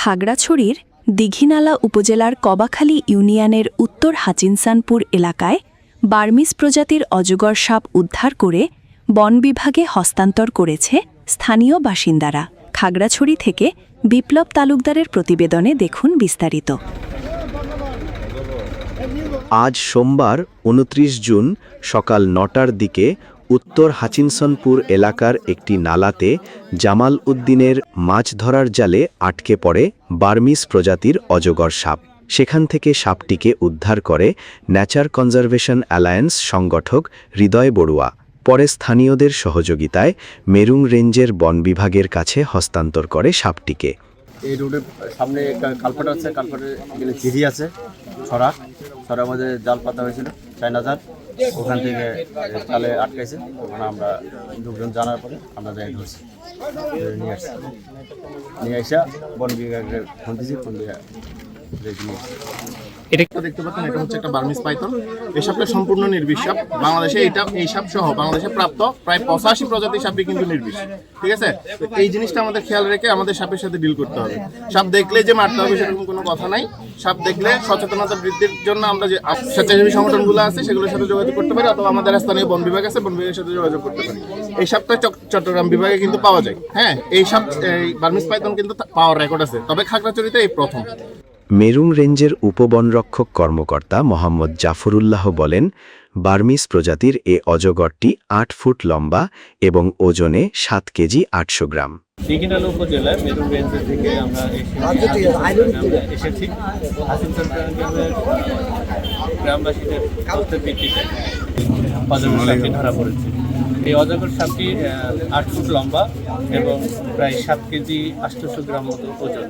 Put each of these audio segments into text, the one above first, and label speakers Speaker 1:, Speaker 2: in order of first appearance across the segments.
Speaker 1: খাগড়াছড়ির দীঘিনালা উপজেলার কবাখালী ইউনিয়নের উত্তর হাচিনসানপুর এলাকায় বার্মিজ প্রজাতির অজগর সাপ উদ্ধার করে বন বিভাগে হস্তান্তর করেছে স্থানীয় বাসিন্দারা। খাগড়াছড়ি থেকে বিপ্লব তালুকদারের প্রতিবেদনে দেখুন বিস্তারিত।
Speaker 2: আজ সোমবার ২৯ জুন সকাল ৯টার দিকে উত্তর হাচিনসনপুর এলাকার একটি নালাতে জামাল উদ্দিনের মাছ ধরার জালে আটকে পড়ে বার্মিজ প্রজাতির অজগর সাপ। সেখান থেকে সাপটিকে উদ্ধার করে নেচার কনজারভেশন অ্যালায়েন্স সংগঠক হৃদয় বড়ুয়া। পরে স্থানীয়দের সহযোগিতায় মেরুং রেঞ্জের বন বিভাগের কাছে হস্তান্তর করে সাপটিকে।
Speaker 3: এই রোডের সামনে একটা কালপাট আছে, কালপাটের ঝিরি আছে, ছড়ার মধ্যে জাল পাতা হয়েছিল, চায়না জাল। ওখান থেকে জালে আটকাইছে। ওখানে আমরা লোকজন জানার পরে আমরা যাই ধরছি, নিয়ে আসা বন বিভাগের ফোন দিয়েছি, ফোন দিয়ে
Speaker 4: এটা দেখতে পাচ্ছেন, এটা হচ্ছে একটা বার্মিজ পাইথন। এই সাপটা সম্পূর্ণ নির্বিষ সাপ। বাংলাদেশে এই সাপ সহ বাংলাদেশে প্রাপ্ত প্রায় 85 প্রজাতির সাপই কিন্তু নির্বিষ। ঠিক আছে, এই জিনিসটা আমাদের খেয়াল রেখে আমাদের সাপের সাথে ডিল করতে হবে। সাপ দেখলে যে মারতে হবে সেরকম কোনো কথা নাই। সাপ দেখলে সচেতনতা বৃদ্ধির জন্য আমরা যে স্বেচ্ছাসেবী সংগঠনগুলো আছে সেগুলোর সাথে যোগাযোগ করতে পারি, অথবা আমাদের স্থানীয় বন বিভাগ আছে, বন বিভাগের সাথে যোগাযোগ করতে পারি। এই সাপটা চট্টগ্রাম বিভাগে কিন্তু পাওয়া যায়। হ্যাঁ, এই সাপ এই বার্মিজ পাইথন কিন্তু পাওয়ার রেকর্ড আছে, তবে খাগড়াছড়িতে এই প্রথম।
Speaker 2: মেরুং রেঞ্জের উপবনরক্ষক কর্মকর্তা মোহাম্মদ জাফরুল্লাহ বলেন, বার্মিজ প্রজাতির এ অজগরটি ৮ ফুট লম্বা এবং ওজনে 7 কেজি 800 গ্রাম।
Speaker 5: দীঘিনালা উপজেলায় মেরুং রেঞ্জ থেকে আমরা এসেছি। হাসিনসানপুর গ্রামবাসীদের তথ্যের ভিত্তিতে অজগর সাপটি ধরা পড়েছে। এই অজগর সাপটি ৮ ফুট লম্বা এবং প্রায় 7 কেজি 800 গ্রাম মতো ওজন।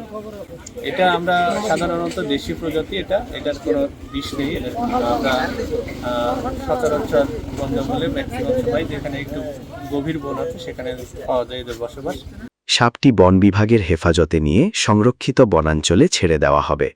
Speaker 5: এটা আমরা সাধারণত দেশি প্রজাতি, এটার কোনো বিষ নেই। আমরা সচরাচর বন জঙ্গলে ম্যাক্সিমাম সময় যেখানে একটু গভীর বন আছে সেখানে পাওয়া যায় এদের বসবাস।
Speaker 2: সাপটি বন বিভাগের হেফাজতে নিয়ে সংরক্ষিত বনাঞ্চলে ছেড়ে দেওয়া হবে।